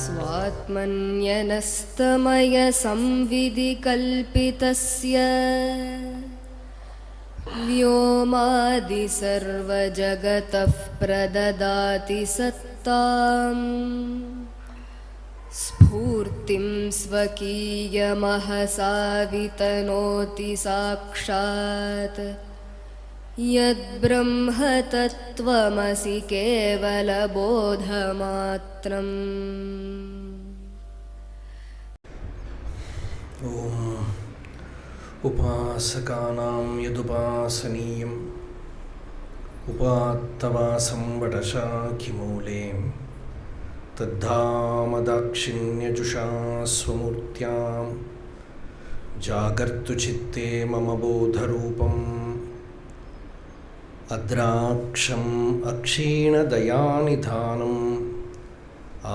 स्वात्मन्यनस्तमय संविधि कल्पितस्य व्योमादि सर्वजगतः प्रददाति सत्ताम् स्फूर्तिं स्वकीयमहसा वितनोति साक्षात् यद्ब्रह्म तत्त्वमसि केवलबोधमात्रम्। ॐ उपासकानां यदुपासनीयम् उपात्तवासं वटशाखिमूले तद्धामदाक्षिण्यजुषा स्वमूर्त्यां जागर्तु चित्ते मम बोधरूपम् अद्राक्षम् अक्षीणदयानिधानम्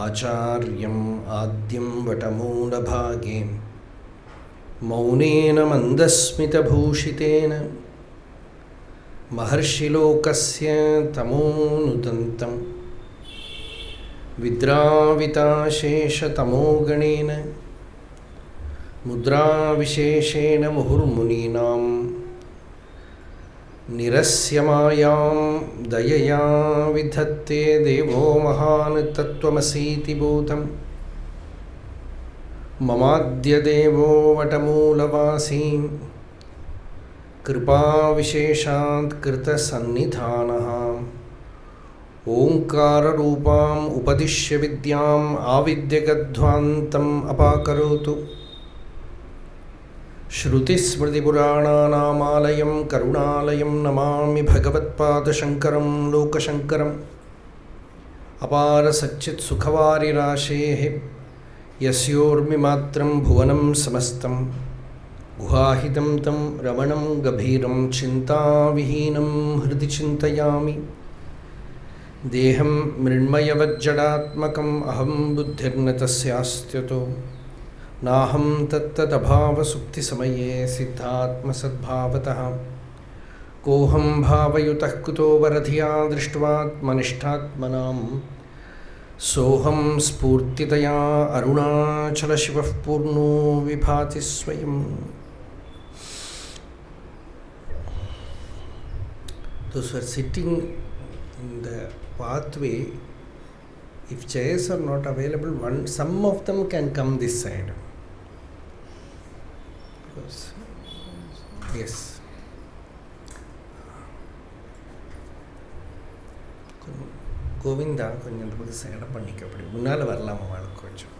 आचार्यम् आद्यं वटमूलभागे मौनेन मन्दस्मितभूषितेन महर्षिलोकस्य तमोनुदन्तम् विद्राविताशेषतमोगणेन मुद्राविशेषेण मुहुर्मुनीनां निरस्यमायां दयया विधत्ते देवो महान् तत्त्वमसीति बोधम् ममाद्यदेवो वटमूलवासी कृपाविशेषात् कृतसन्निधानः ओङ्काररूपाम् उपदिश्य विद्याम् आविद्यगध्वान्तम् अपाकरोतु श्रुतिस्मृतिपुराणानामालयं करुणालयं नमामि भगवत्पादशङ्करं लोकशङ्करम् अपारसच्चित्सुखवारिराशेः यस्योर्मिमात्रं भुवनं समस्तं गुहाहितं तं रमणं गभीरं चिन्ताविहीनं हृदि चिन्तयामि। देहं मृण्मयवज्जडात्मकम् अहं बुद्धिर्न तस्यास्त्यतो नाहं तत्तदभावसुप्तिसमये सिद्धात्मसद्भावतः कोऽहं भावयुतः कुतो वरधिया दृष्ट्वात्मनिष्ठात्मनां सोऽहं स्फूर्तितया अरुणाचलशिवः पूर्णो विभाति स्वयम्। Those who are sitting in the pathway, if chairs are not available, some of them can come this side. Yes. Govinda கொஞ்சம் புது சைடை பண்ணிக்க, அப்படி முன்னால் வரலாமா வாழ்க்கை கொஞ்சம்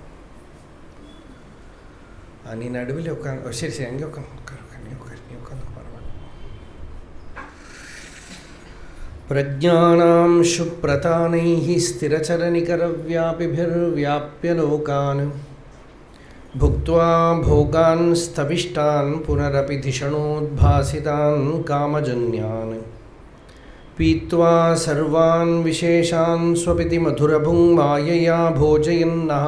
நீ நடுவில் உட்காந்து. சரி சரி அங்கே உட்காந்து நீ உட்காந்து பரவாயில்ல. प्रज्ञानां शुप्रतानैः स्थिरचरनिकरव्यापिभिर्व्याप्य लोकान् भुक्त्वा भोगान् स्थविष्टान् पुनरपि धिषणोद्भासितान् कामजन्यान् पीत्वा सर्वान् विशेषान् स्वपिति मधुरभुङ् मायया भोजयन्नः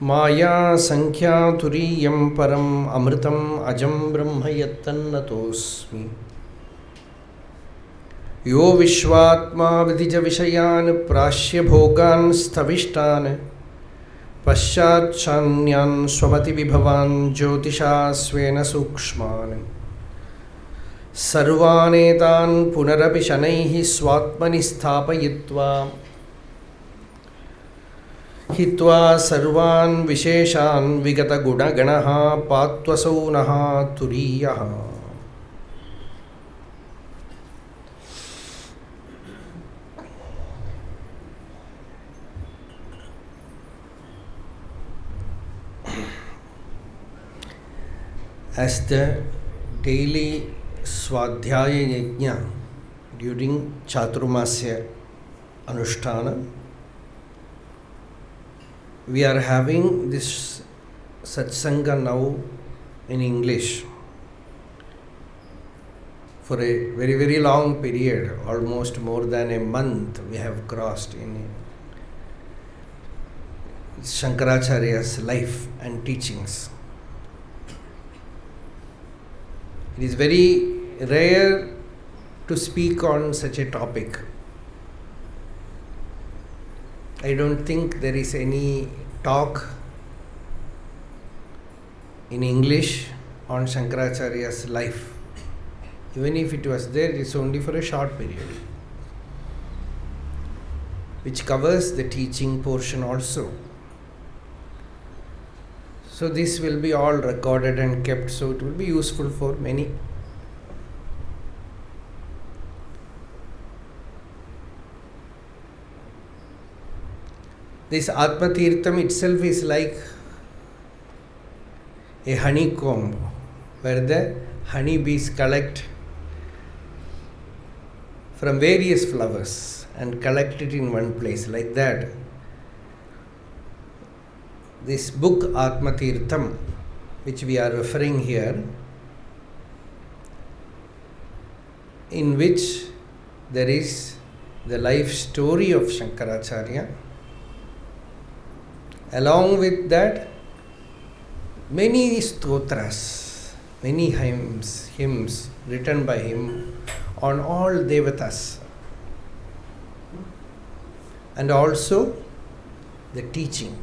माया संख्यातुरीयं परम् अमृतम् अजं ब्रह्म यत्तन्नतोऽस्मि। यो विश्वात्मा विधिज विषयान् प्राश्य भोगान् स्थविष्टान् पश्चाच्छान्यान् स्वमति विभवान् ज्योतिषा स्वेन सूक्ष्मान् सर्वानेतान् पुनरपि शनैः स्वात्मनि स्थापयित्वा हित्वा सर्वान् विशेषान् विगतगुणगणः पात्वसौ नः तुरीयः। As the daily Swadhyaya Yajna during Chaturmasya Anushtana, we are having this Satsanga now in English for a very, very long period, almost more than a month we have crossed in Sankaracharya's life and teachings. It is very rare to speak on such a topic. I don't think there is any talk in English on Sankaracharya's life. Even if it was there, it's only for a short period, which covers the teaching portion also. So this will be all recorded and kept, so it will be useful for many. This Atma Tirtham itself is like a honeycomb where the honeybees collect from various flowers and collect it in one place, like that. This book Atma Tirtham, which we are referring here, in which there is the life story of Sankaracharya. Along with that, many stotras, many hymns written by him on all devatas, and also the teaching,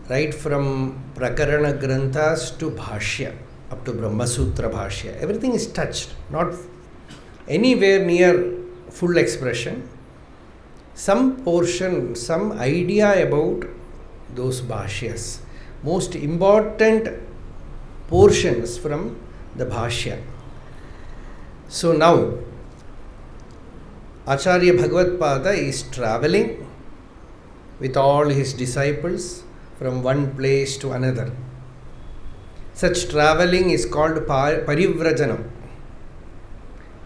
right from Prakarana Granthas to Bhashya, up to Brahma Sutra Bhashya. Everything is touched, not anywhere near full expression. Some portion, some idea about those Bhashyas, most important portions from the Bhashya. So now, Acharya Bhagavad-pada is traveling with all his disciples from one place to another. Such traveling is called Parivrajanam,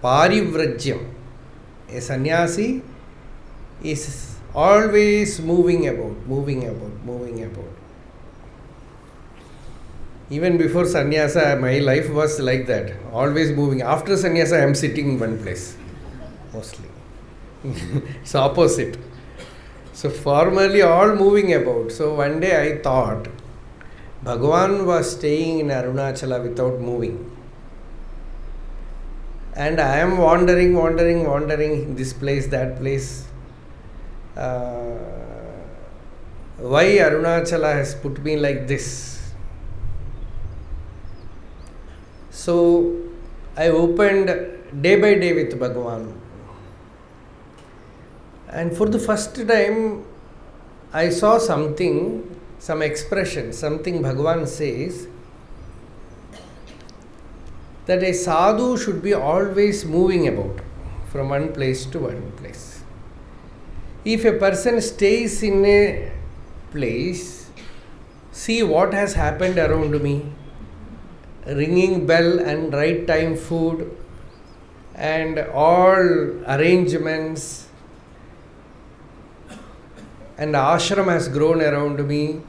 Parivrajyam. A sannyasi is always moving about. Even before sannyasa, my life was like that, always moving. After sannyasa, I am sitting in one place, mostly. It's opposite. So formerly all moving about. So one day I thought, Bhagavan was staying in Arunachala without moving. And I am wandering this place, that place. Why Arunachala has put me like this? So I opened day by day with Bhagavan. And for the first time, I saw something, some expression, something Bhagavan says, that a sadhu should be always moving about from one place to one place. If a person stays in a place, see what has happened around me, ringing bell and right time food and all arrangements, and ashram has grown around me.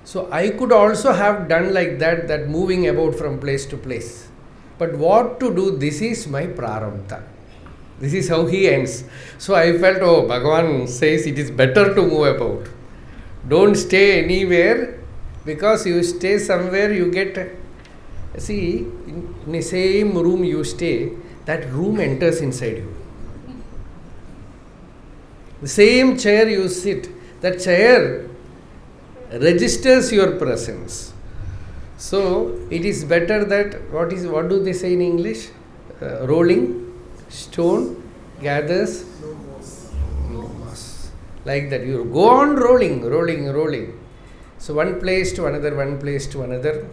So I could also have done like that moving about from place to place. But what to do? This is my prarabdha. This is how he ends. So I felt, Bhagavan says it is better to move about. Don't stay anywhere, because you stay somewhere, you get, see, in the same room you stay, that room enters inside you. The same chair you sit, that chair registers your presence. So it is better that, what do they say in English? Rolling stone gathers no moss. Like that, you go on rolling. So one place to another.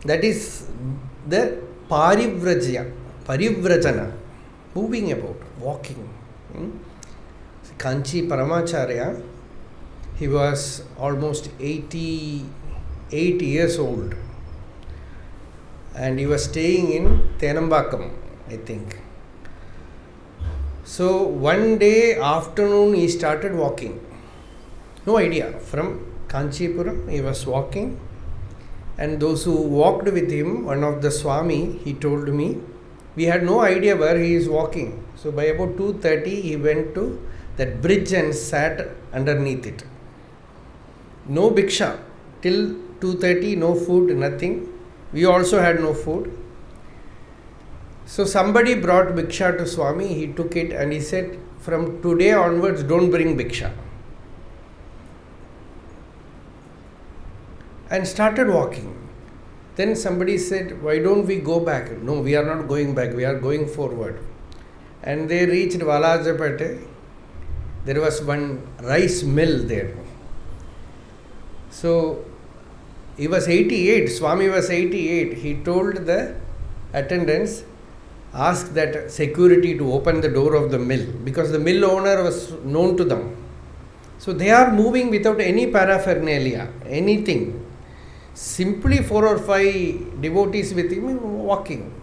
That is the parivrajana, moving about, walking. Kanchi Paramacharya, he was almost 88 years old, and he was staying in Tenambakam, I think. So one day afternoon he started walking. No idea. From Kanchipuram he was walking, and those who walked with him, one of the Swami, he told me, we had no idea where he is walking. So by about 2:30 he went to that bridge and sat underneath it. No bhiksha. Till 2:30, no food, nothing. We also had no food. So somebody brought bhiksha to Swami. He took it and he said, from today onwards, don't bring bhiksha. And started walking. Then somebody said, why don't we go back? No, we are not going back, we are going forward. And they reached Valajapete. There was one rice mill there. So, he was 88, Swami was 88. He told the attendants, ask that security to open the door of the mill, because the mill owner was known to them. So, they are moving without any paraphernalia, anything. Simply 4 or 5 devotees with him walking.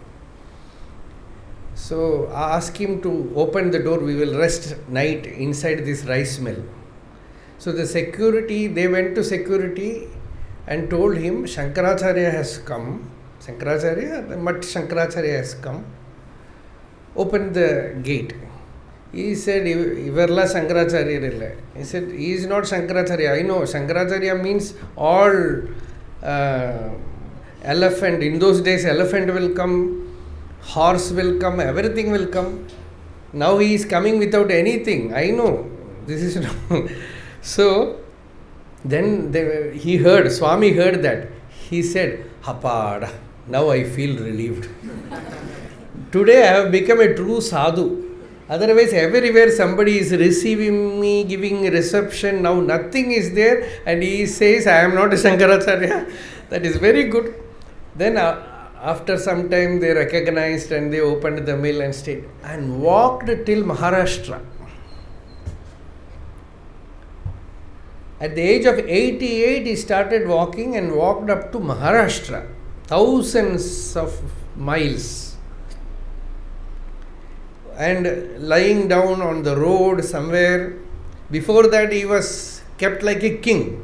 So ask him to open the door, we will rest night inside this rice mill. So the security, they went to security and told him, Sankaracharya has come. Sankaracharya, the Mat Sankaracharya has come. Open the gate. He said, Ivarla Sankaracharya illa. He said, he is not Sankaracharya. I know, Sankaracharya means all elephant. In those days, elephant will come, horse will come, everything will come. Now he is coming without anything. I know. This is no. So, then he heard, Swami heard that. He said, Hapada, now I feel relieved. Today I have become a true sadhu. Otherwise, everywhere somebody is receiving me, giving reception. Now nothing is there, and he says, I am not a Sankaracharya. That is very good. Then after some time, they recognized and they opened the mill and stayed and walked till Maharashtra. At the age of 88, he started walking and walked up to Maharashtra, thousands of miles. And lying down on the road somewhere. Before that, he was kept like a king.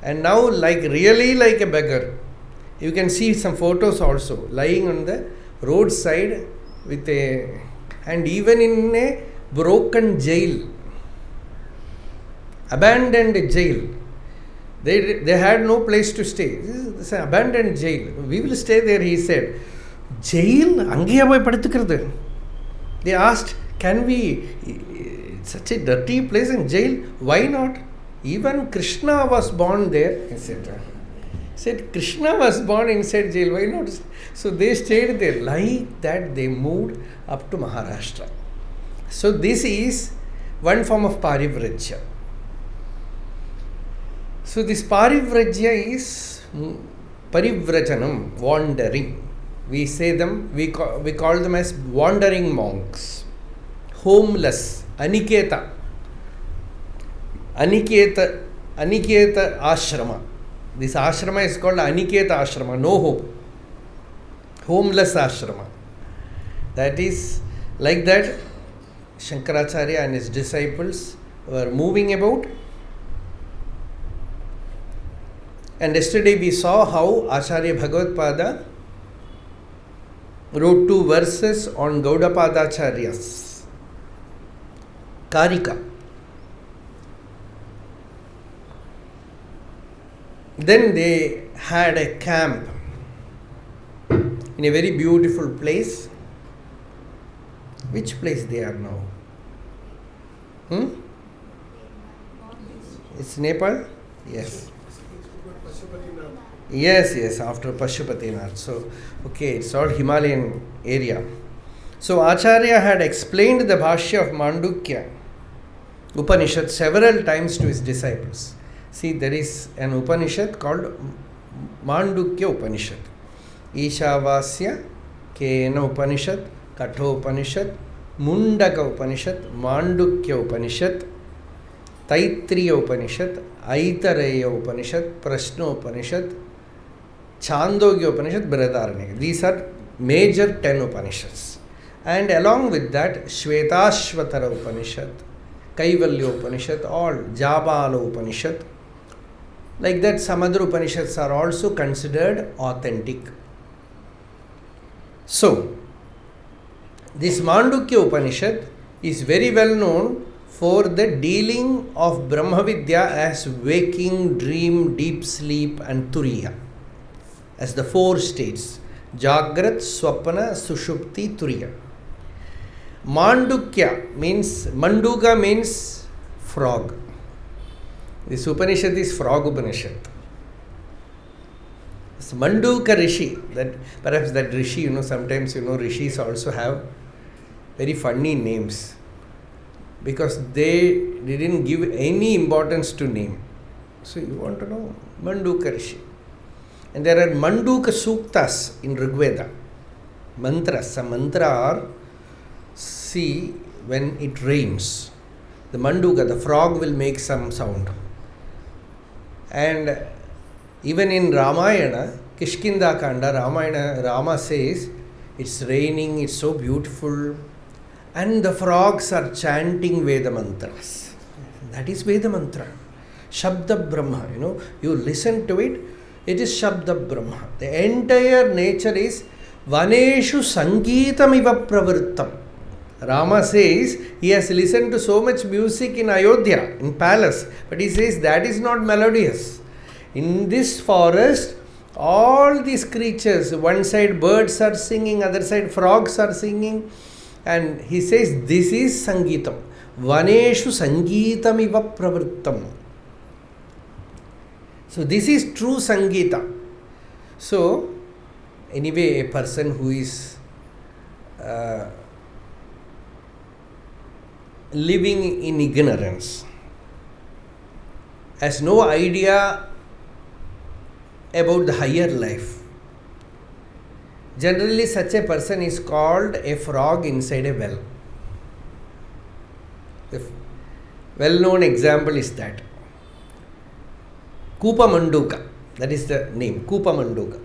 And now, really like a beggar. You can see some photos also, lying on the roadside with and even in a broken jail, abandoned jail. They had no place to stay. This is an abandoned jail. We will stay there, he said. Jail? Angiya boy paduthukirathu. They asked, can we, such a dirty place in jail, why not? Even Krishna was born there, etc. Said, Krishna was born inside jail, why not? So they stayed there. Like that, they moved up to Maharashtra. So this is one form of parivrajya. So this parivrajya is parivrajanam, wandering. We say them, we call them as wandering monks, homeless, aniketa ashrama. This ashrama is called aniketa ashrama, no hope, homeless ashrama. That is like that. Sankaracharya and his disciples were moving about. And yesterday we saw how Acharya Bhagavad-pada wrote 2 verses on Gaudapadacharya's Karika. Then they had a camp in a very beautiful place. Which place they are now? It's Nepal? Yes. Yes, after Pashupatinath. So, okay, it's all Himalayan area. So, Acharya had explained the Bhashya of Mandukya Upanishad several times to his disciples. See, there is an Upanishad called Mandukya Upanishad. Ishavasya, Kena Upanishad, Katho Upanishad, Mundaka Upanishad, Mandukya Upanishad, Taitriya Upanishad, Aitareya Upanishad, Prashna Upanishad, Chandogya Upanishad, Brihadaranyaka. These are major 10 Upanishads. And along with that, Shvetashvatara Upanishad, Kaivalya Upanishad, all Jabala Upanishad. Like that, some other Upanishads are also considered authentic. So, this Mandukya Upanishad is very well known for the dealing of Brahmavidya as waking, dream, deep sleep and Turiya. As the 4 states, Jagrat, Swapana, Sushupti, Turiya. Mandukya means, Manduka means frog. This Upanishad is Frog Upanishad. It's Manduka Rishi, that perhaps that Rishi, sometimes Rishis also have very funny names because they didn't give any importance to name. So you want to know Manduka Rishi. And there are Manduka Suktas in Rigveda. Mantras. A mantra or see when it rains. The Manduka, the frog will make some sound. And even in Ramayana, Kishkinda Kanda, Rama says, it's raining, it's so beautiful. And the frogs are chanting Veda mantras. That is Veda mantra. Shabda Brahma, you listen to it, it is Shabda Brahma. The entire nature is Vaneshu Sangeetam iva pravrittam. Rama says he has listened to so much music in Ayodhya, in palace, but he says that is not melodious. In this forest, all these creatures, one side birds are singing, other side frogs are singing, and he says this is Sangeetam. Vaneshu Sangeetam iva pravrittam. So this is true Sangeeta. So anyway, a person who is living in ignorance, has no idea about the higher life. Generally, such a person is called a frog inside a well. The well-known example is that Kupa Manduka, that is the name, Kupa Manduka.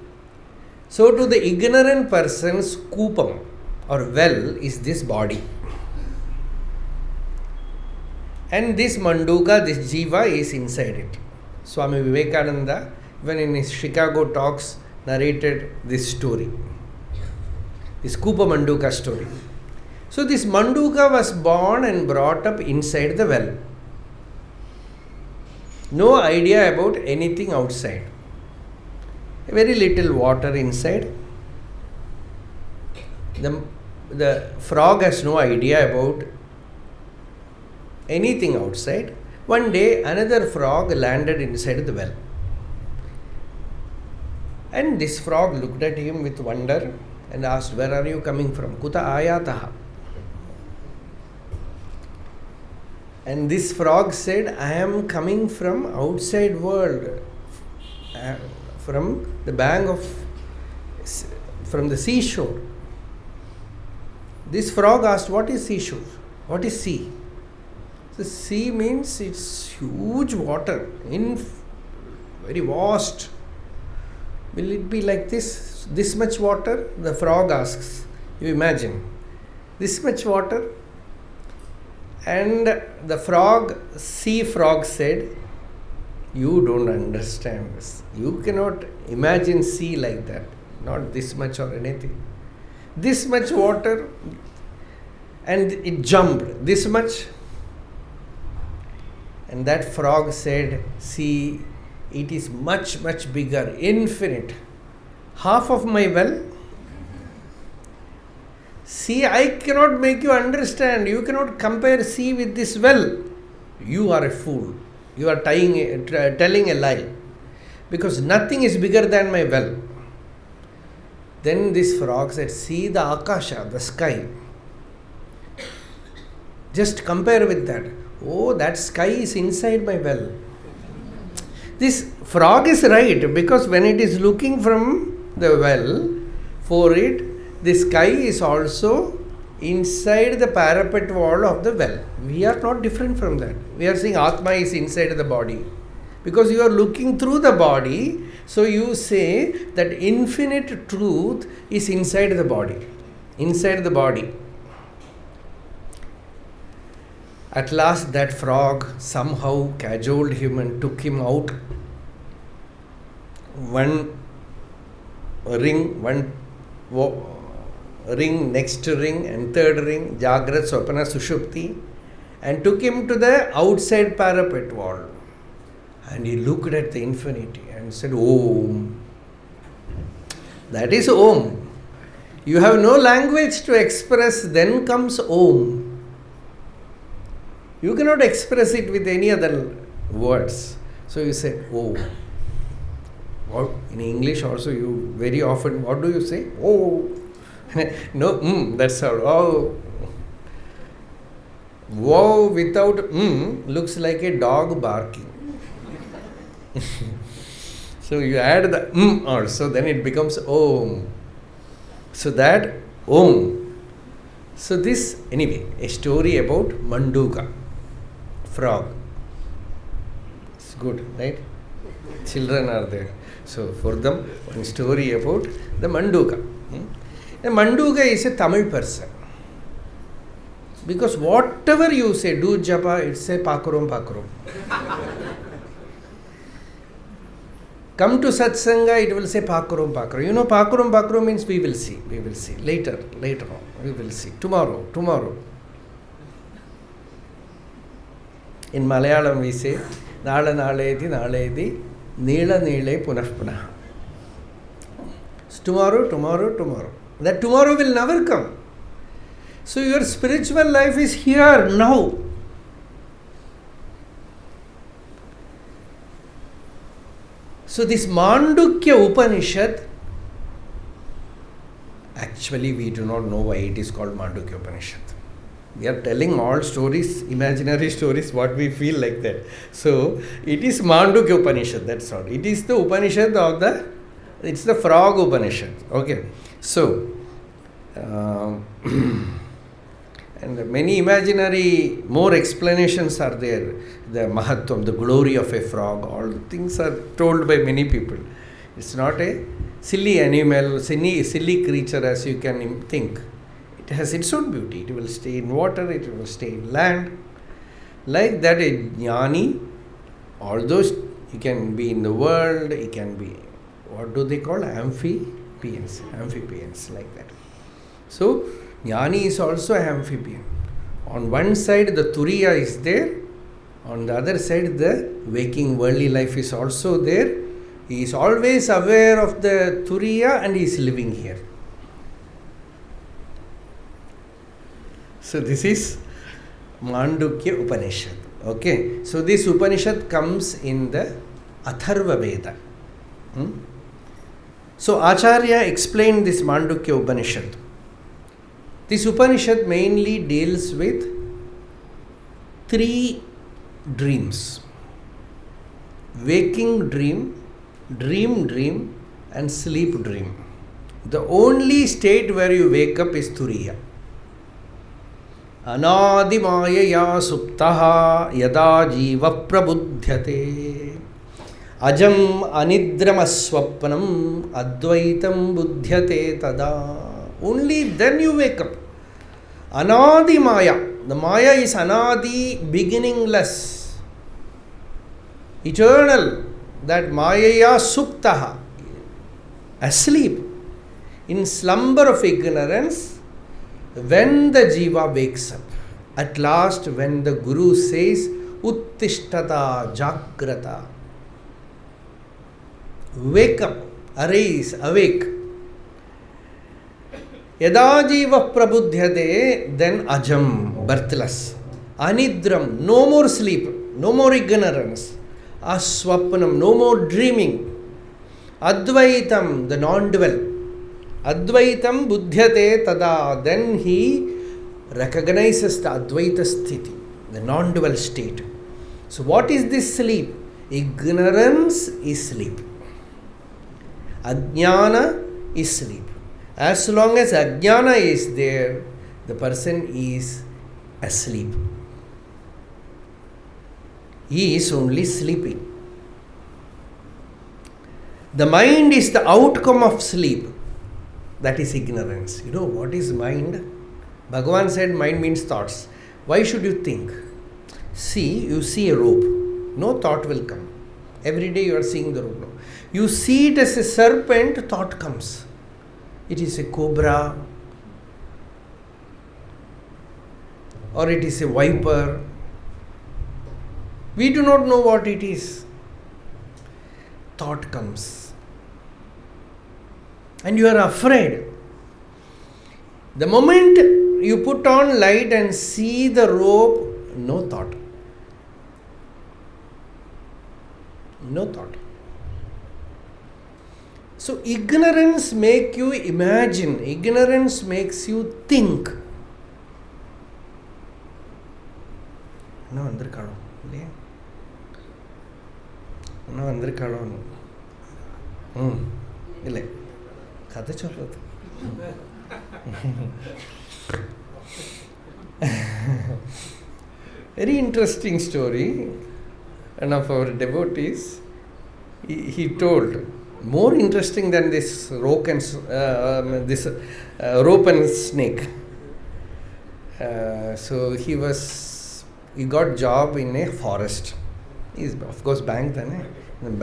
So to the ignorant person's Kupam or well is this body. And this Manduka, this Jiva is inside it. Swami Vivekananda, when in his Chicago talks, narrated this story. This Kupa Manduka story. So this Manduka was born and brought up inside the well. No idea about anything outside. Very little water inside. The frog has no idea about anything outside. One day, another frog landed inside the well. And this frog looked at him with wonder and asked, "Where are you coming from? Kuta ayataha?" And this frog said, "I am coming from outside world, from the from the seashore." This frog asked, "What is seashore? What is sea?" The sea means it's huge water, very vast. Will it be like this? This much water? The frog asks. You imagine. This much water? And the sea frog said, "You don't understand this. You cannot imagine sea like that. Not this much or anything. This much water." And it jumped. This much. And that frog said, "See, it is much, much bigger, infinite. Half of my well. See, I cannot make you understand. You cannot compare sea with this well. You are a fool. You are telling a lie. Because nothing is bigger than my well." Then this frog said, "See the Akasha, the sky. Just compare with that. Oh, that sky is inside my well." This frog is right, because when it is looking from the well, for it, the sky is also inside the parapet wall of the well. We are not different from that. We are saying Atma is inside the body. Because you are looking through the body, so you say that infinite truth is inside the body. Inside the body. At last that frog somehow cajoled him and took him out. One ring, ring, next ring, and third ring, Jagrat, Swapana, Sushupti, and took him to the outside parapet wall. And he looked at the infinity and said, "Om." That is Om. You have no language to express, then comes Om. You cannot express it with any other words. So you say Om. Or in English also, you very often, what do you say? Oh. No, that's all. Oh. Wow without looks like a dog barking. So you add the also, then it becomes Om. So that Om. So this, anyway, a story about Mandukya, frog. It's good, right? Children are there. So for them, one story about the Mandukya. The Mandukya is a Tamil person. Because whatever you say, do japa, it's a pakurum. Come to Satsanga, it will say pakurum. You know, pakurum means we will see. Later on, we will see. Tomorrow. In Malayalam we say, Naledi, Nila punah. Tomorrow. That tomorrow will never come. So your spiritual life is here, now. So this Mandukya Upanishad, actually we do not know why it is called Mandukya Upanishad. We are telling all stories, imaginary stories, what we feel like that. So it is Mandukya Upanishad, that's all. It is the Upanishad of it's the frog Upanishad. Okay. So, and many imaginary, more explanations are there. The Mahatvam, the glory of a frog, all things are told by many people. It's not a silly animal, silly creature as you can think. It has its own beauty. It will stay in water, it will stay in land. Like that, a jnani, all those, he can be in the world, he can be, what do they call? Amphibians, like that. So, jnani is also an amphibian. On one side, the turiya is there. On the other side, the waking worldly life is also there. He is always aware of the turiya and he is living here. So this is Mandukya Upanishad. Okay. So this Upanishad comes in the Atharva Veda. So Acharya explained this Mandukya Upanishad. This Upanishad mainly deals with 3 dreams: waking dream, dream, and sleep dream. The only state where you wake up is Turiya. Anadi Mayaya Suptaha Yada Jiva Prabudhyate Ajam Anidramaswapnam Advaitam Budhyate Tada. Only then you wake up. Anadi Maya. The Maya is Anadi, beginningless, eternal. That Mayaya Suptaha, asleep, in slumber of ignorance. When the Jiva wakes up, at last when the Guru says, Uttishtata Jagrata, wake up, arise, awake. Yada Jiva Prabudhyate, then Ajam, birthless. Anidram, no more sleep, no more ignorance. Aswapnam, no more dreaming. Advaitam, the non-dual. Advaitam Budhyate Tada, then he recognizes the Advaita Sthiti, the non-dual state. So what is this sleep? Ignorance is sleep. Ajnana is sleep. As long as Ajnana is there, the person is asleep. He is only sleeping. The mind is the outcome of sleep. That is ignorance. You know what is mind? Bhagavan said mind means thoughts. Why should you think? See, you see a rope. No thought will come. Every day you are seeing the rope. You see it as a serpent, thought comes. It is a cobra, or it is a viper. We do not know what it is. Thought comes. And you are afraid. The moment you put on light and see the rope, no thought. No thought. So ignorance makes you imagine. Ignorance makes you think. No, Andrikalo. No, Andrikalo. Ile. Kata chollo. Very interesting story. One of our devotees, he told, more interesting than this rope and snake. So he got job in a forest. He's of course bank then, in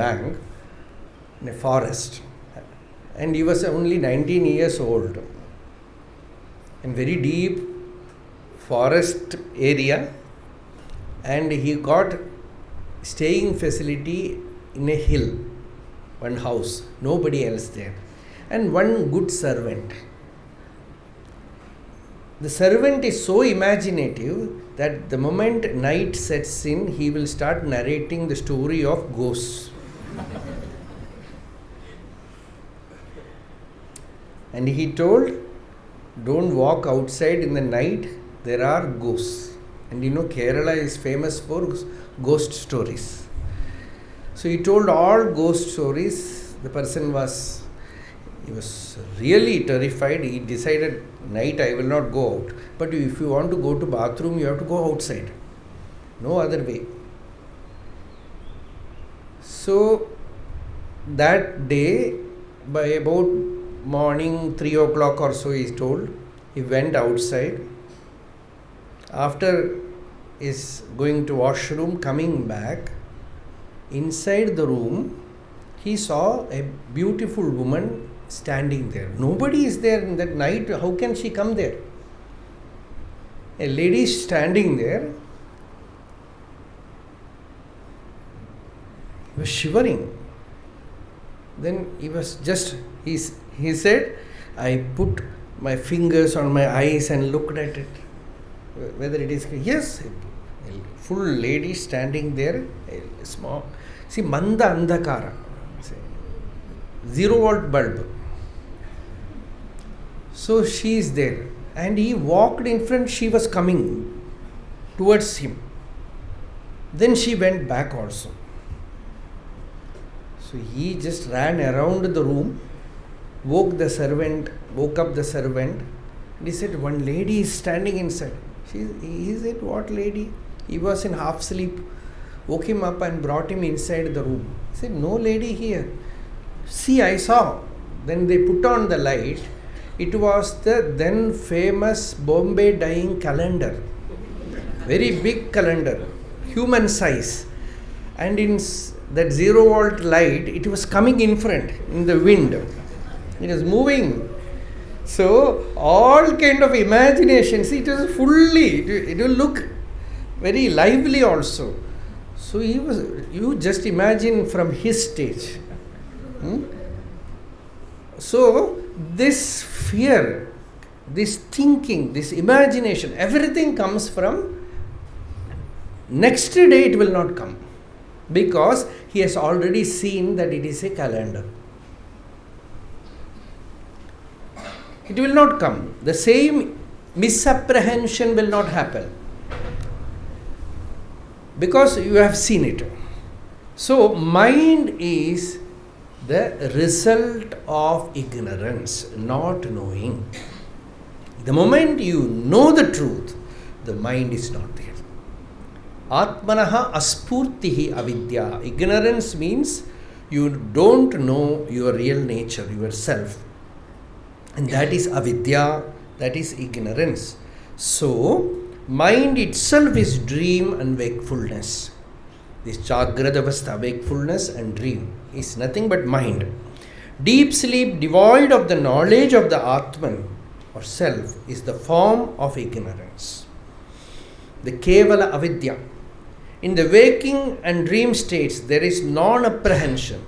a forest, and he was only 19 years old. In very deep forest area, and he got staying facility in a hill, one house, nobody else there, and one good servant. The servant is so imaginative that the moment night sets in, he will start narrating the story of ghosts. And he told, don't walk outside in the night, there are ghosts. And you know, Kerala is famous for ghost stories. So he told all ghost stories. The person was really terrified. He decided, night I will not go out. But if you want to go to bathroom, you have to go outside. No other way. So that day, by about morning 3 o'clock or so, he is told, he went outside. After is going to washroom, coming back, inside the room, he saw a beautiful woman standing there. Nobody is there in that night. How can she come there? A lady is standing there. He was shivering. Then he said, I put my fingers on my eyes and looked at it. Whether it is, yes, a full lady standing there, a small, see, manda andhakara, 0-volt bulb. So she is there, and he walked in front, she was coming towards him. Then she went back also. So he just ran around the room, woke up the servant, and he said, one lady is standing inside. He said, what lady? He was in half sleep. Woke him up and brought him inside the room. He said, no lady here. See, I saw. Then they put on the light. It was the then famous Bombay dyeing calendar. Very big calendar, human size. And in that 0-volt light, it was coming in front, in the wind. It was moving. So, all kind of imaginations, it was fully, it will look very lively also. So, you just imagine from his stage. So, this fear, this thinking, this imagination, everything comes from next day it will not come. Because he has already seen that it is a calendar. It will not come. The same misapprehension will not happen. Because you have seen it. So, mind is the result of ignorance, not knowing. The moment you know the truth, the mind is not there. Atmanaha aspurtihi avidya. Ignorance means you don't know your real nature, yourself. And that is avidya, that is ignorance. So, mind itself is dream and wakefulness. This Jagradavastha, wakefulness and dream, is nothing but mind. Deep sleep devoid of the knowledge of the Atman or self is the form of ignorance. The Kevala avidya. In the waking and dream states, there is non-apprehension.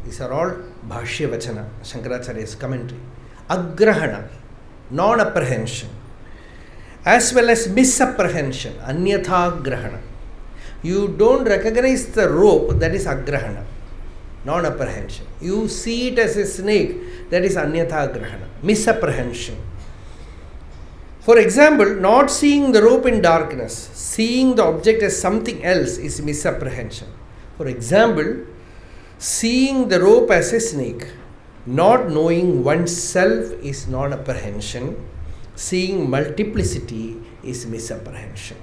These are all Bhashya Vachana, Sankaracharya's commentary. Agrahana. non-apprehension, as well as misapprehension, anyatha grahana. You don't recognize the rope, that is agrahana, non-apprehension. You see it as a snake, that is anyatha grahana, misapprehension. For example, not seeing the rope in darkness, seeing the object as something else is misapprehension. For example, seeing the rope as a snake, not knowing oneself is non-apprehension, seeing multiplicity is misapprehension.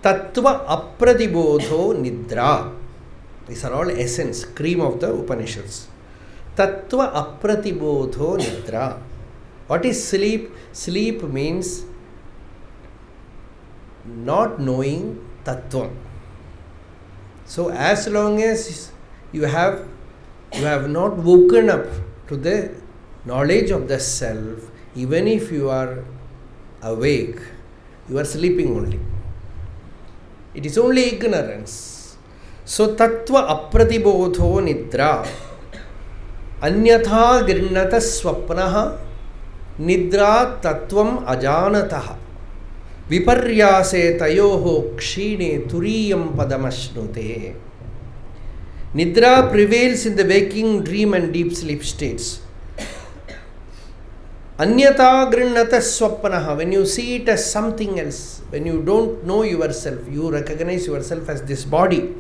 Tattva apratibodho nidra. These are all essence, cream of the Upanishads. Tattva apratibodho nidra. What is sleep? Sleep means not knowing tattva. So as long as you have not woken up to the knowledge of the self, even if you are awake, you are sleeping only. It is only ignorance. So tattva apratibodho nidra. Anyatha grinnata swapnaha nidra tattvam ajanataha. Viparyase tayoho kshine turiyam padamashnute. Nidra prevails in the waking, dream and deep sleep states. Anyata grinnata swapanaha. When you see it as something else, when you don't know yourself, you recognize yourself as this body,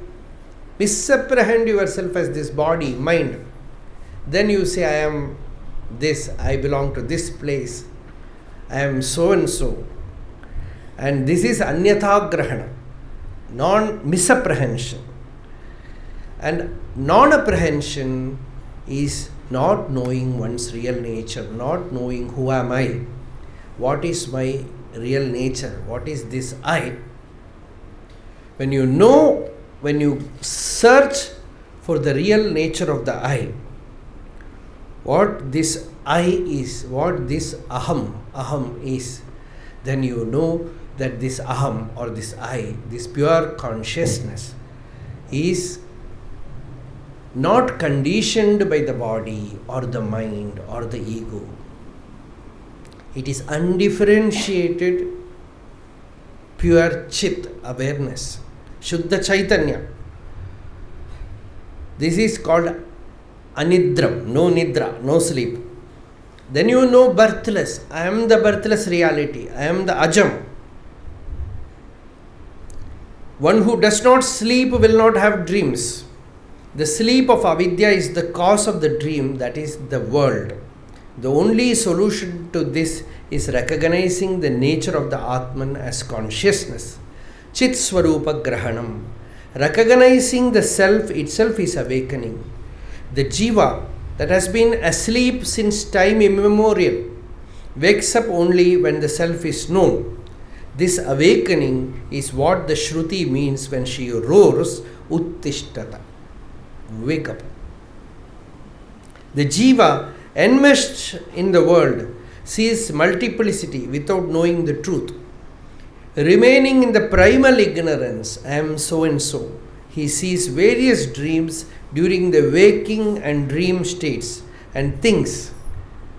misapprehend yourself as this body, mind. Then you say, I am this, I belong to this place, I am so and so. And this is anyatha grahana, misapprehension. And non-apprehension is not knowing one's real nature, not knowing who am I, what is my real nature, what is this I. When you know, when you search for the real nature of the I, what this I is, what this aham is, then you know that this aham or this I, this pure consciousness is not conditioned by the body or the mind or the ego. It is undifferentiated, pure chit awareness, Shuddha Chaitanya. This is called anidram, no nidra, no sleep. Then you know birthless. I am the birthless reality. I am the ajam. One who does not sleep will not have dreams. The sleep of avidya is the cause of the dream, that is the world. The only solution to this is recognizing the nature of the Atman as consciousness. Chit Swarupa Grahanam. Recognizing the self itself is awakening. The jiva that has been asleep since time immemorial wakes up only when the self is known. This awakening is what the Shruti means when she roars, Uttishtata. Wake up. The jiva enmeshed in the world sees multiplicity without knowing the truth. Remaining in the primal ignorance, I am so and so, he sees various dreams during the waking and dream states and thinks.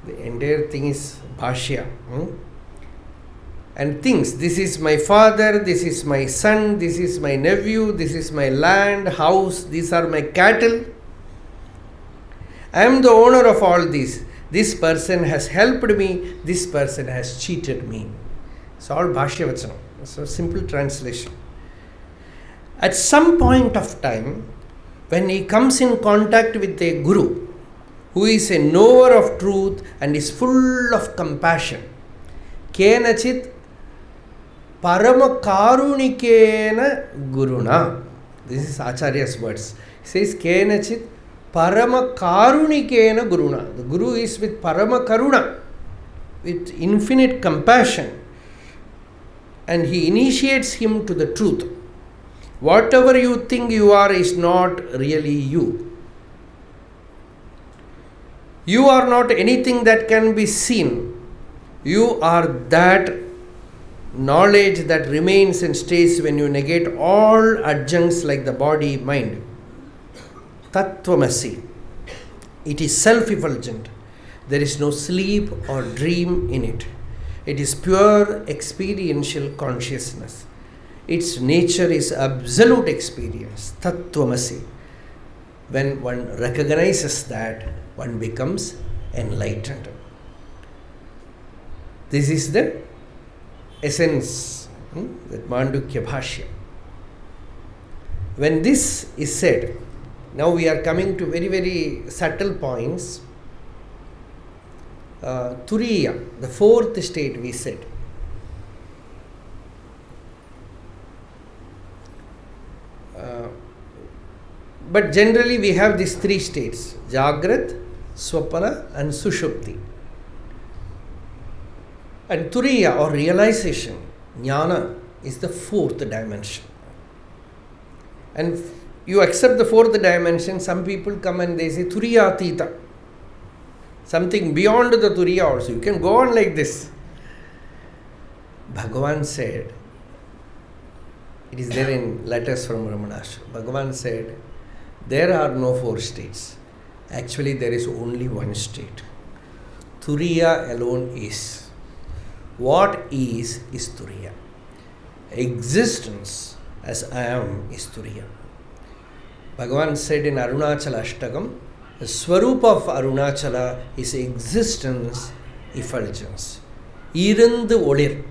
The entire thing is Bhashya. And thinks, this is my father, this is my son, this is my nephew, this is my land, house, these are my cattle. I am the owner of all these. This person has helped me, this person has cheated me. It's all Bhashyavachanam. It's a simple translation. At some point of time, when he comes in contact with a guru, who is a knower of truth and is full of compassion, kenachit Paramakarunikeena Guruna. This is Acharya's words. He says, Kenachit Paramakarunikeena Guruna. The Guru is with Paramakaruna, with infinite compassion. And he initiates him to the truth. Whatever you think you are is not really you. You are not anything that can be seen. You are that knowledge that remains and stays when you negate all adjuncts like the body, mind. Tattvamasi. It is self-effulgent. There is no sleep or dream in it. It is pure experiential consciousness. Its nature is absolute experience, Tattvamasi. When one recognizes that, one becomes enlightened. This is the essence, that Mandukya Bhashya. When this is said, now we are coming to very, very subtle points. Turiya, the fourth state we said. But generally we have these three states, Jagrat, Swapana and Sushupti. And Turiya or realization, Jnana, is the fourth dimension. And you accept the fourth dimension, some people come and they say Turiya Atita. Something beyond the Turiya also. You can go on like this. Bhagavan said, it is there in letters from Ramanacharanatirtha. Bhagavan said, there are no four states. Actually, there is only one state. Turiya alone is. What is Turiya. Existence as I am is Turiya. Bhagavan said in Arunachala Ashtakam, the Swarupa of Arunachala is existence, effulgence. Irundu olir.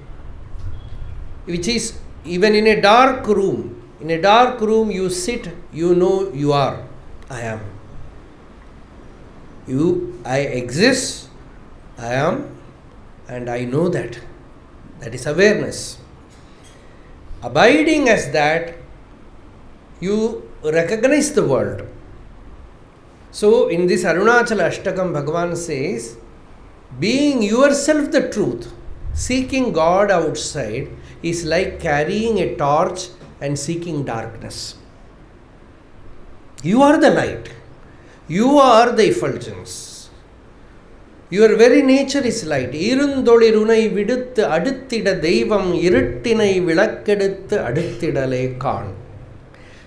Which is, even in a dark room, you sit, you know you are, I am. I exist, I am, and I know that. That is awareness. Abiding as that, you recognize the world. So, in this Arunachala Ashtakam, Bhagavan says, being yourself the truth, seeking God outside, is like carrying a torch and seeking darkness. You are the light. You are the effulgence. Your very nature is light. Irundolirunai viduthu aduttida deivam iruttinai vilakkeduthu aduttidale kaan.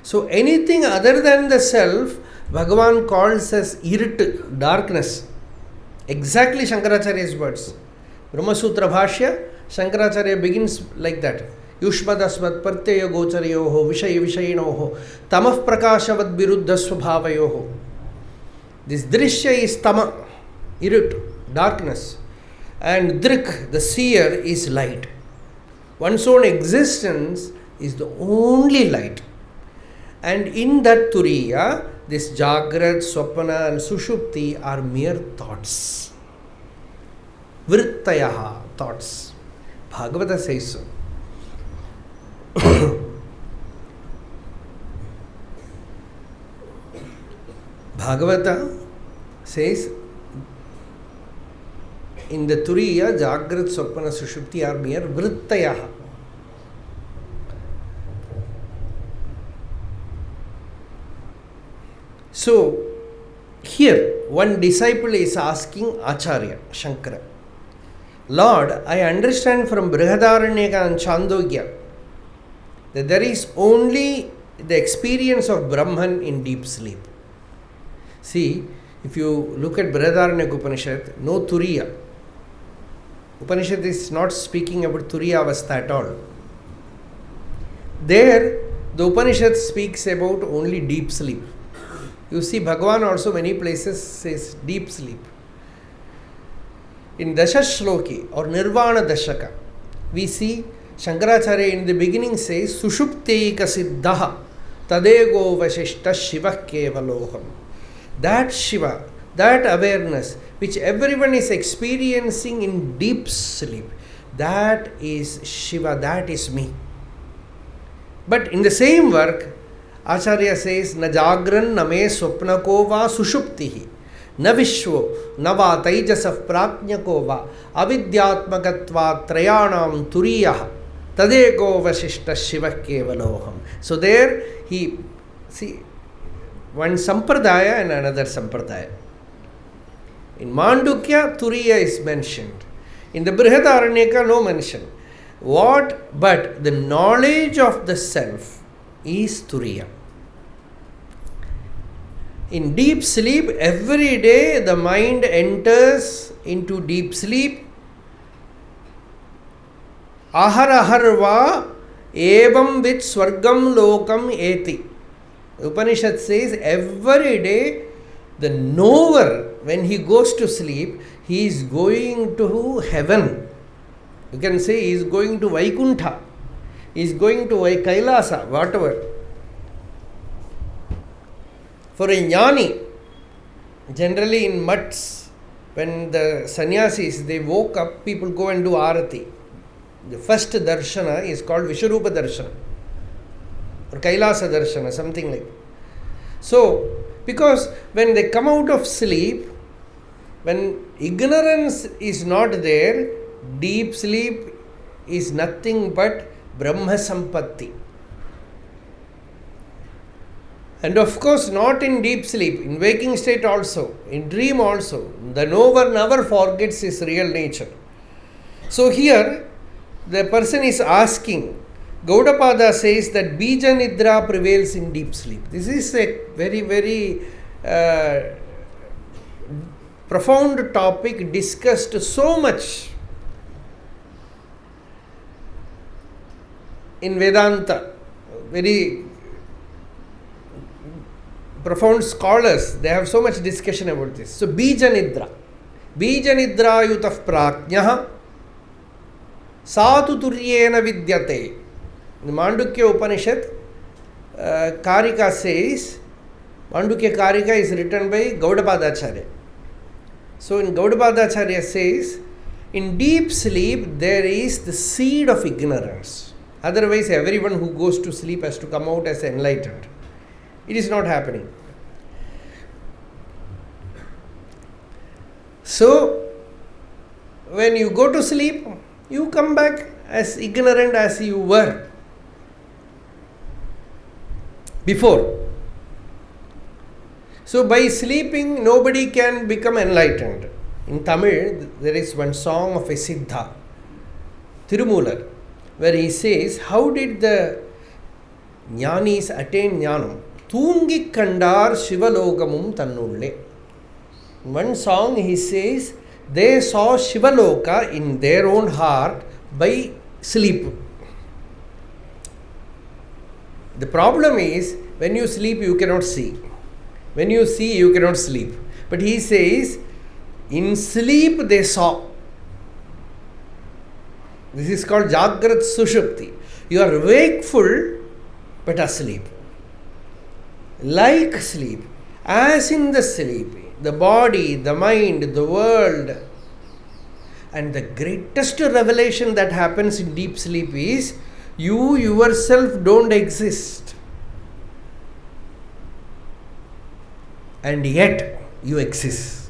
So anything other than the self, Bhagavan calls as irut, darkness. Exactly Sankaracharya's words. Brahma Sutra Bhashya, Sankaracharya begins like that. Yushmadasmat pratyaya gocharayoho vishay vishayinoho tamah prakashavad viruddha swabhavayoho. This drishya is tama, irut, darkness. And drik, the seer, is light. One's own existence is the only light. And in that Turiya, this Jagrat, Swapana and Sushupti are mere thoughts. Vrittayaha, thoughts. Bhagavata says so. Bhagavata says, in the Turiya, Jagrat, Swapana, Sushupti are mere Vrittayaha. So, here one disciple is asking Acharya, Shankara, Lord, I understand from Brihadaranyaka and Chandogya that there is only the experience of Brahman in deep sleep. See, if you look at Brihadaranyaka Upanishad, no Turiya. Upanishad is not speaking about Turiya Avastha at all. There, the Upanishad speaks about only deep sleep. You see, Bhagavan also many places says deep sleep. In Dasha Shloki or Nirvana Dashaka, we see Sankaracharya in the beginning says, Sushupteika Siddhaha Tadego Vashishta Shiva Kevaloham. That Shiva, that awareness, which everyone is experiencing in deep sleep, that is Shiva, that is me. But in the same work, Acharya says, Na jagran na me swapnako va sushuptihi, na vishwo, na va taijasaf prajnako va, avidyatmakatva trayanam turiyaha, tadeko vasishta shiva kevaloham. So there he, see, one sampradaya and another sampradaya. In Mandukya, Turiya is mentioned. In the Brihadaranyaka, no mention. What? But the knowledge of the self is Turiya. In deep sleep, every day the mind enters into deep sleep. Aharaharva evam vit swargam lokam eti. Upanishad says every day the knower, when he goes to sleep, he is going to heaven. You can say he is going to Vaikuntha. He is going to Kailasa, whatever. For a jnani, generally in mutts, when the sannyasis, they woke up, people go and do arati. The first darshana is called Vishwarupa darshana or Kailasa darshana, something like that. So, because when they come out of sleep, when ignorance is not there, deep sleep is nothing but Brahma Sampatti. And of course, not in deep sleep, in waking state also, in dream also, the knower never forgets his real nature. So here, the person is asking, Gaudapada says that Bija Nidra prevails in deep sleep. This is a very, very profound topic discussed so much in Vedanta. Very profound scholars, they have so much discussion about this. So, Bija Nidra. Bija Nidra yutaf prajnaha satu turyena vidyate. The Mandukya Upanishad, Karika says, Mandukya Karika is written by Gaudapadakarika. So in Gaudapadakarika says, in deep sleep there is the seed of ignorance. Otherwise everyone who goes to sleep has to come out as enlightened. It is not happening. So when you go to sleep, you come back as ignorant as you were before. So by sleeping, nobody can become enlightened. In Tamil, there is one song of a Siddha, Tirumular, where he says, how did the jnanis attain jnanam? Thungi kandar shivalokamum tannulle. One song he says, they saw Shivaloka in their own heart by sleep. The problem is, when you sleep, you cannot see. When you see, you cannot sleep. But he says, in sleep they saw. This is called Jagrat Sushupti. You are wakeful, but asleep. Like sleep, as in the sleep, the body, the mind, the world. And the greatest revelation that happens in deep sleep is, you yourself don't exist. And yet, you exist.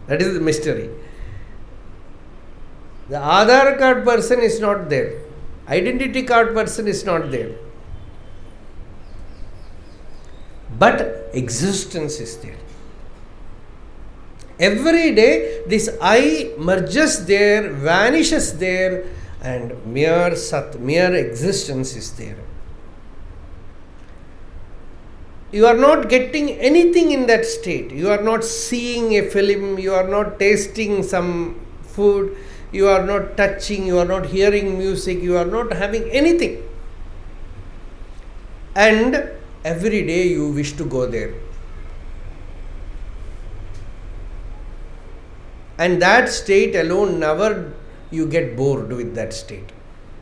That is the mystery. The Aadhaar card person is not there. Identity card person is not there. But existence is there. Every day, this I merges there, vanishes there, and mere Sat, mere existence is there. You are not getting anything in that state. You are not seeing a film, you are not tasting some food, you are not touching, you are not hearing music, you are not having anything. And every day you wish to go there. And that state alone, never you get bored with that state.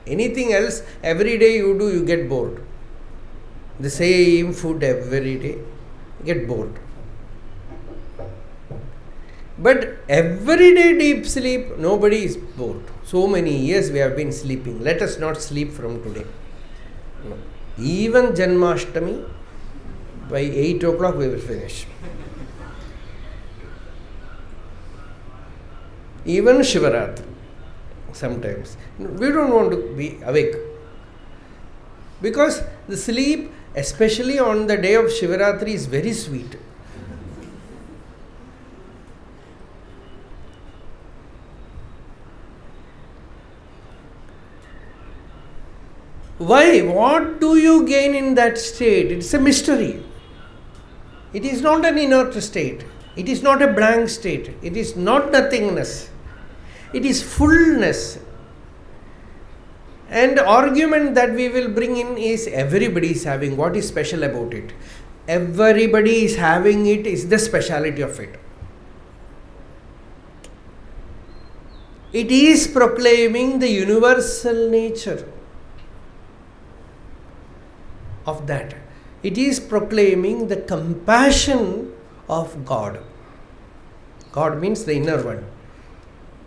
Anything else, every day you do, you get bored. The same food every day, get bored. But every day deep sleep, nobody is bored. So many years we have been sleeping. Let us not sleep from today. No. Even Janmashtami, by 8 o'clock we will finish. Even Shivaratri, sometimes. We don't want to be awake. Because the sleep, especially on the day of Shivaratri, is very sweet. Why? What do you gain in that state? It's a mystery. It is not an inert state. It is not a blank state. It is not nothingness. It is fullness. And the argument that we will bring in is everybody is having. What is special about it? Everybody is having it is the speciality of it. It is proclaiming the universal nature of that. It is proclaiming the compassion of God. God means the inner one.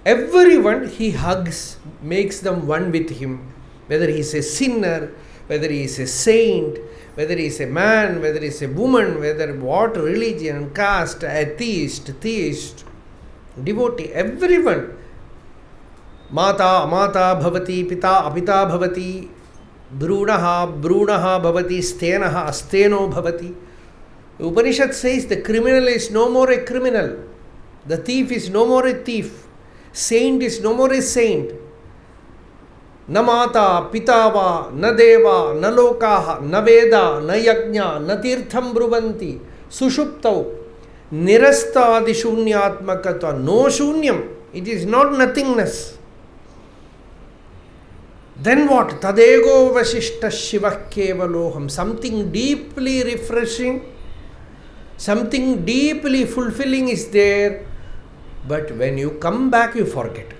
Everyone he hugs, makes them one with him. Whether he is a sinner, whether he is a saint, whether he is a man, whether he is a woman, whether what religion, caste, atheist, theist, devotee, everyone. Mata, amata bhavati, pita, apita bhavati, brunaha, brunaha bhavati, stenaha, asteno bhavati. The Upanishad says the criminal is no more a criminal. The thief is no more a thief. Saint is no more a saint. Na mata, pitava, na deva, na lokaha, na veda, na yajna, na tirtham bruvanti, sushuptau, nirasta adi shunyatmakata, no shunyam. It is not nothingness. Then what? Tadego vasishta shiva kevaloham. Something deeply refreshing, something deeply fulfilling is there. But when you come back, you forget.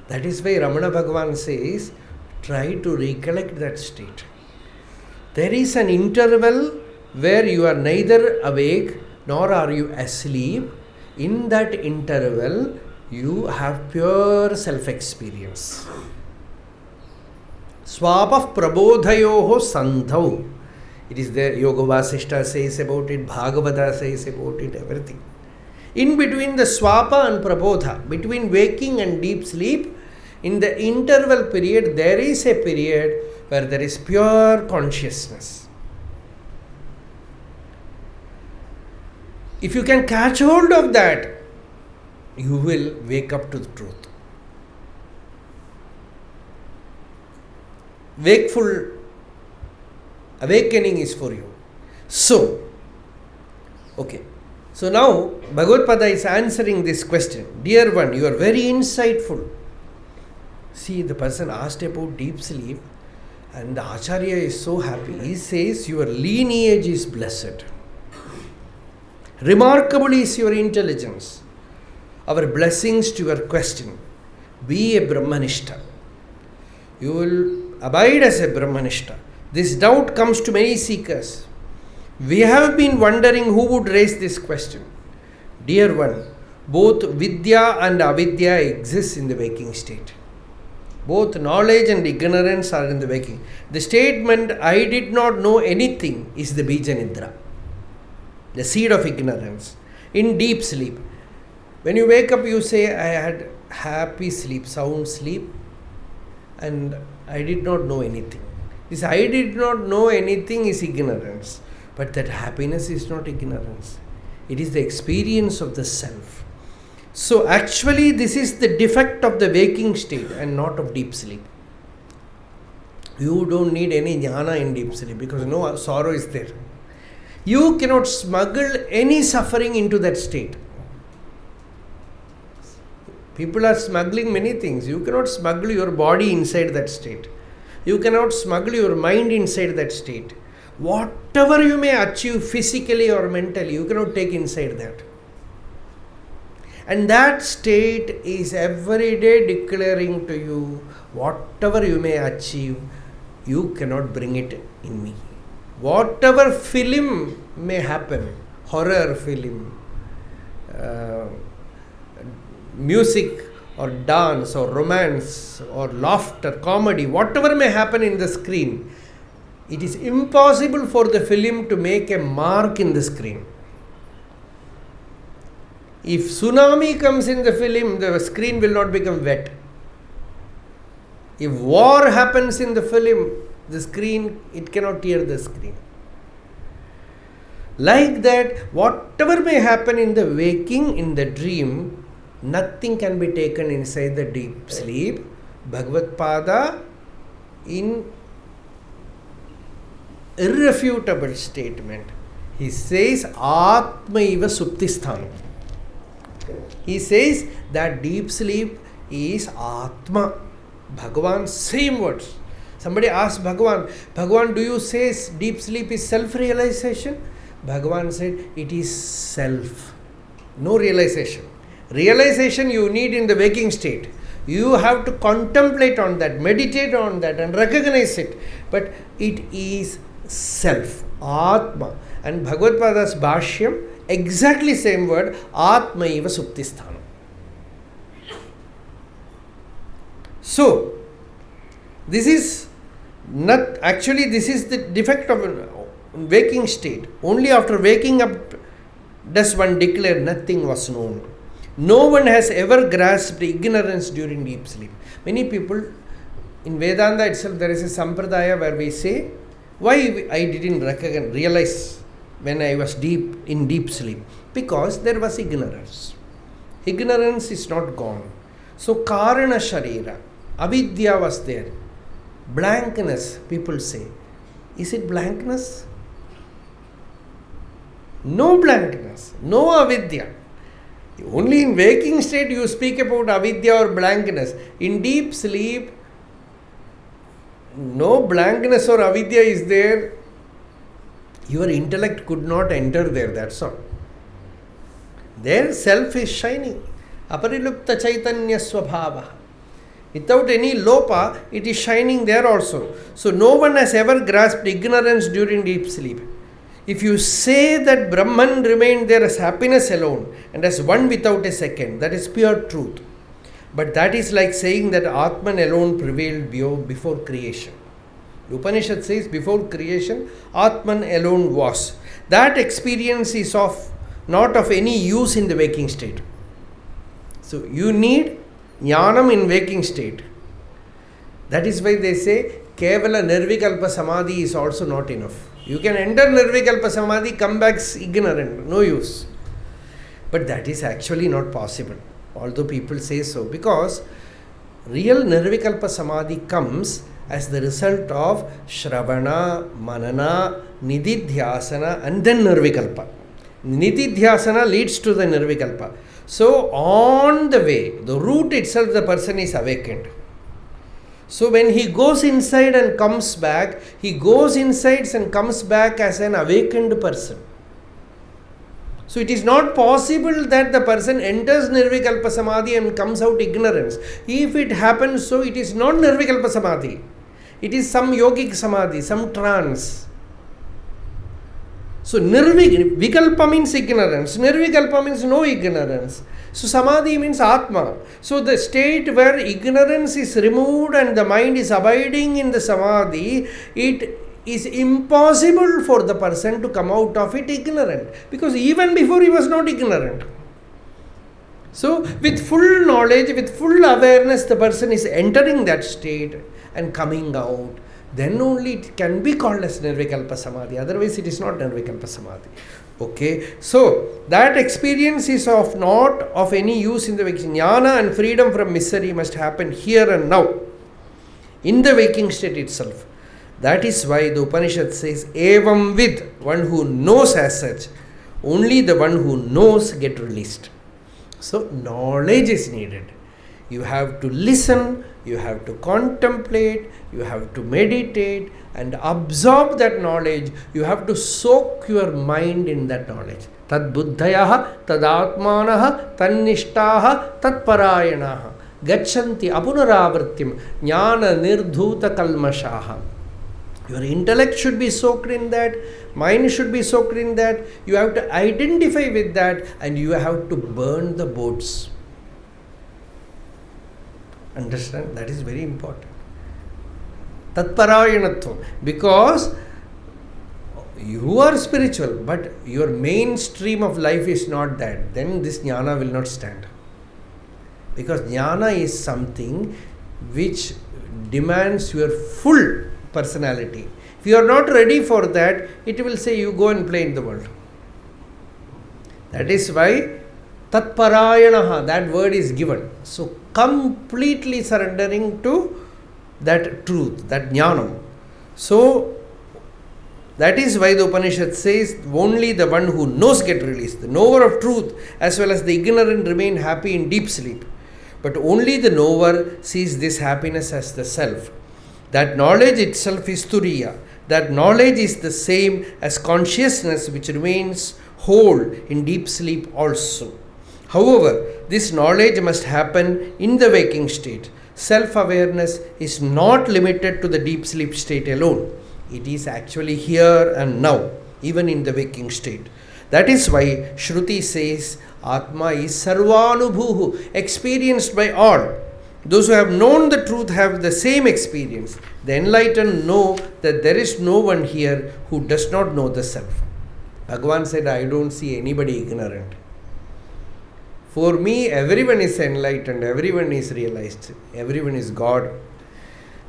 That is why Ramana Bhagavan says, try to recollect that state. There is an interval where you are neither awake nor are you asleep. In that interval, you have pure self-experience. Swapah prabodhayoho sandhau. It is there, Yoga Vasishta says about it, Bhagavata says about it, everything. In between the swapa and prabodha, between waking and deep sleep, in the interval period, there is a period where there is pure consciousness. If you can catch hold of that, you will wake up to the truth. Wakeful awakening is for you. So, okay. So now, Bhagavad Pada is answering this question. Dear one, you are very insightful. See, the person asked about deep sleep and the Acharya is so happy. He says, your lineage is blessed. Remarkable is your intelligence. Our blessings to your question. Be a Brahmanishta. You will abide as a Brahmanishta. This doubt comes to many seekers. We have been wondering who would raise this question. Dear one, both Vidya and Avidya exist in the waking state. Both knowledge and ignorance are in the waking. The statement, I did not know anything, is the Bija Nidra, the seed of ignorance. In deep sleep, when you wake up, you say, I had happy sleep, sound sleep, and I did not know anything. This I did not know anything is ignorance. But that happiness is not ignorance. It is the experience of the self. So actually this is the defect of the waking state and not of deep sleep. You don't need any jnana in deep sleep because no sorrow is there. You cannot smuggle any suffering into that state. People are smuggling many things. You cannot smuggle your body inside that state. You cannot smuggle your mind inside that state. Whatever you may achieve physically or mentally, you cannot take inside that. And that state is every day declaring to you, whatever you may achieve, you cannot bring it in me. Whatever film may happen, horror film, music or dance or romance or laughter, comedy, whatever may happen in the screen, it is impossible for the film to make a mark in the screen. If tsunami comes in the film, the screen will not become wet. If war happens in the film, the screen, it cannot tear the screen. Like that, whatever may happen in the waking, in the dream, nothing can be taken inside the deep sleep. Bhagavad Pada, in irrefutable statement, He says Atma Iva Suptisthanam. He says that deep sleep is Atma. Bhagavan, same words. Somebody asks Bhagavan, Bhagavan, do you say deep sleep is self-realization? Bhagavan said, it is self. No realization. Realization you need in the waking state. You have to contemplate on that, meditate on that and recognize it. But it is self, Atma. And Bhagavad-pada's Bhashyam, exactly same word, Atma Iva Suptisthanam. So, this is not, actually this is the defect of a waking state. Only after waking up does one declare nothing was known. No one has ever grasped ignorance during deep sleep. Many people, in Vedanta itself there is a sampradaya where we say, why I didn't realize when I was in deep sleep? Because there was ignorance. Ignorance is not gone. So Karana Sharira, avidya was there. Blankness, people say. Is it blankness? No blankness, no avidya. Only in waking state you speak about avidya or blankness. In deep sleep, no blankness or avidya is there. Your intellect could not enter there, that's all. There self is shining. Aparilupta chaitanya swabhava. Without any lopa, it is shining there also. So no one has ever grasped ignorance during deep sleep. If you say that Brahman remained there as happiness alone and as one without a second, that is pure truth. But that is like saying that Atman alone prevailed before creation. The Upanishad says before creation, Atman alone was. That experience is not of any use in the waking state. So you need jnanam in waking state. That is why they say Kevala Nirvikalpa Samadhi is also not enough. You can enter Nirvikalpa Samadhi, come back ignorant, no use. But that is actually not possible, although people say so, because real Nirvikalpa Samadhi comes as the result of Shravana, Manana, Nididhyasana and then Nirvikalpa. Nididhyasana leads to the Nirvikalpa. So on the way, the route itself, the person is awakened. So when he goes inside and comes back, he goes inside and comes back as an awakened person. So it is not possible that the person enters Nirvikalpa Samadhi and comes out ignorance. If it happens so, it is not Nirvikalpa Samadhi. It is some yogic Samadhi, some trance. So Vikalpa means ignorance. Nirvikalpa means no ignorance. So Samadhi means Atma. So the state where ignorance is removed and the mind is abiding in the Samadhi, it is impossible for the person to come out of it ignorant. Because even before he was not ignorant. So with full knowledge, with full awareness, the person is entering that state and coming out. Then only it can be called as Nirvikalpa Samadhi. Otherwise it is not Nirvikalpa Samadhi. Okay, so that experience is not of any use in the waking. Jnana and freedom from misery must happen here and now, in the waking state itself. That is why the Upanishad says, Evam Vid, one who knows as such. Only the one who knows get released. So knowledge is needed. You have to listen, you have to contemplate, you have to meditate and absorb that knowledge. You have to soak your mind in that knowledge. Tad buddhayaha, tad atmanaha, tad nishtaha, tad parayanaha. Gachanti apunaravartyam jnana nirdhuta kalmashaha. Your intellect should be soaked in that, mind should be soaked in that. You have to identify with that and you have to burn the boats. Understand? That is very important. Tatparayanatvam. Because you are spiritual, but your main stream of life is not that. Then this jnana will not stand. Because jnana is something which demands your full personality. If you are not ready for that, it will say you go and play in the world. That is why Tatparayanaha, that word is given. So completely surrendering to that truth, that jnanam. So That is why the Upanishad says only the one who knows get released. The knower of truth as well as the ignorant remain happy in deep sleep. But only the knower sees this happiness as the self. That knowledge itself is turiya. That knowledge is the same as consciousness which remains whole in deep sleep also. However, this knowledge must happen in the waking state. Self-awareness is not limited to the deep sleep state alone. It is actually here and now, even in the waking state. That is why Shruti says Atma is sarvanubhuhu, experienced by all. Those who have known the truth have the same experience. The enlightened know that there is no one here who does not know the self. Bhagavan said, I don't see anybody ignorant. For me, everyone is enlightened, everyone is realized, everyone is God.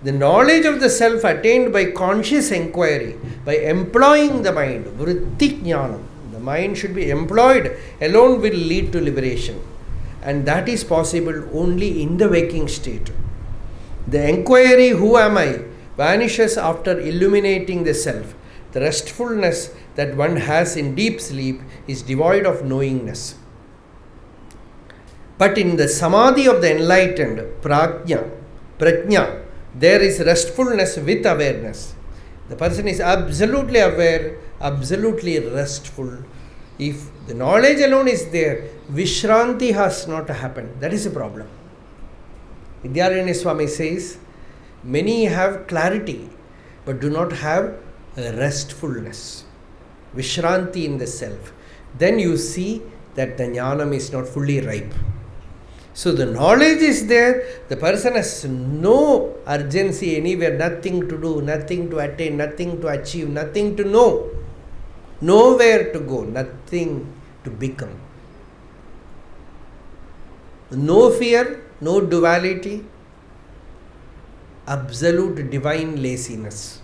The knowledge of the self attained by conscious inquiry, by employing the mind, vritti jnanam, the mind should be employed, alone will lead to liberation. And that is possible only in the waking state. The inquiry, who am I, vanishes after illuminating the self. The restfulness that one has in deep sleep is devoid of knowingness. But in the samadhi of the enlightened, prajna, there is restfulness with awareness. The person is absolutely aware, absolutely restful. If the knowledge alone is there, Vishranti has not happened. That is a problem. Vidyaranya Swami says, many have clarity, but do not have restfulness. Vishranti in the self. Then you see that the jnanam is not fully ripe. So the knowledge is there, the person has no urgency anywhere, nothing to do, nothing to attain, nothing to achieve, nothing to know, nowhere to go, nothing to become. No fear, no duality, absolute divine laziness.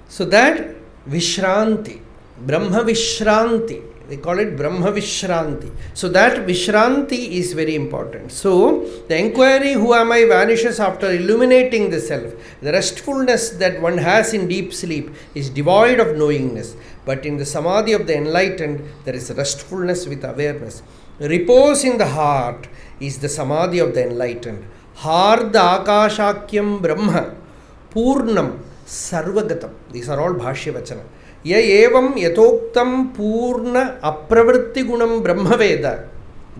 So that Vishranti, Brahma Vishranti, they call it Brahma Vishranti. So that Vishranti is very important. So the inquiry, who am I, vanishes after illuminating the self. The restfulness that one has in deep sleep is devoid of knowingness. But in the samadhi of the enlightened, there is restfulness with awareness. Repose in the heart is the samadhi of the enlightened. Harda Akashakyam Brahma Purnam Sarvagatam. These are all Bhashya Vachana. Ya evam yatoktam purna apravritti gunam brahmaveda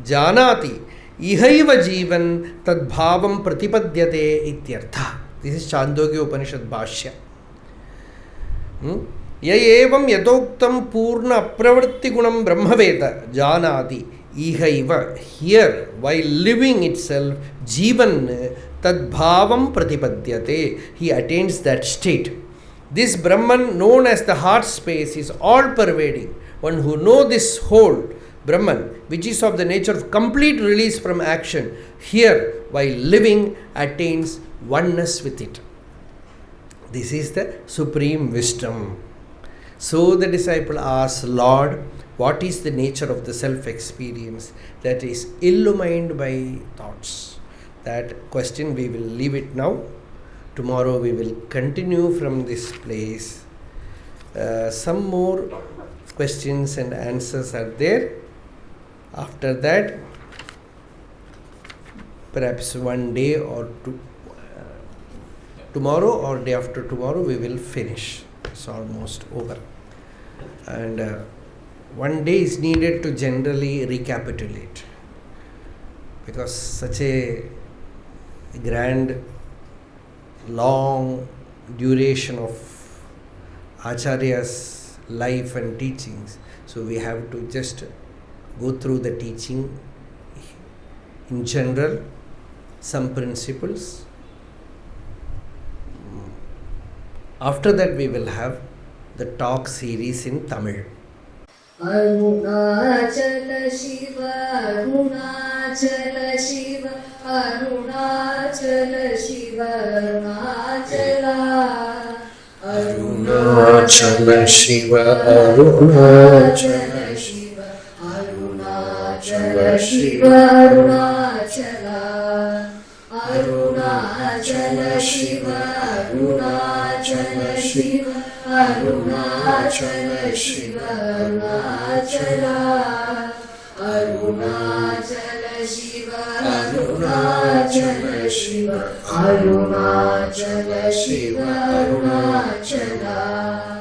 janati ihaiva jivan tad bhavam pratipadyate ityartha. This is Chandogya Upanishad Bhashya. Ya evam yatoktam purna apravritti gunam brahmaveda janati ihaiva. Here, while living itself, jivan tad bhavam pratipadyate. He attains that state. This Brahman, known as the heart space, is all-pervading. One who knows this whole Brahman, which is of the nature of complete release from action, here, while living, attains oneness with it. This is the supreme wisdom. So the disciple asks, Lord, what is the nature of the self-experience that is illumined by thoughts? That question we will leave it now. Tomorrow we will continue from this place. Some more questions and answers are there. After that, perhaps one day or two, tomorrow or day after tomorrow, we will finish. It's almost over. And one day is needed to generally recapitulate, because such a grand, long duration of Acharya's life and teachings. So we have to just go through the teaching in general, some principles. After that we will have the talk series in Tamil. Arunachala Shiva, Arunachala Shiva, Arunachala Shiva, Arunachala, Arunachala Shiva, Arunachala Shiva, Arunachala Shiva, Arunachala, Arunachala Shiva, Arunachala. Arunachala Shiva, Arunachala Shiva, Arunachala, Arunachala Shiva, Arunachala Shiva, Arunachala Shiva, Arunachala.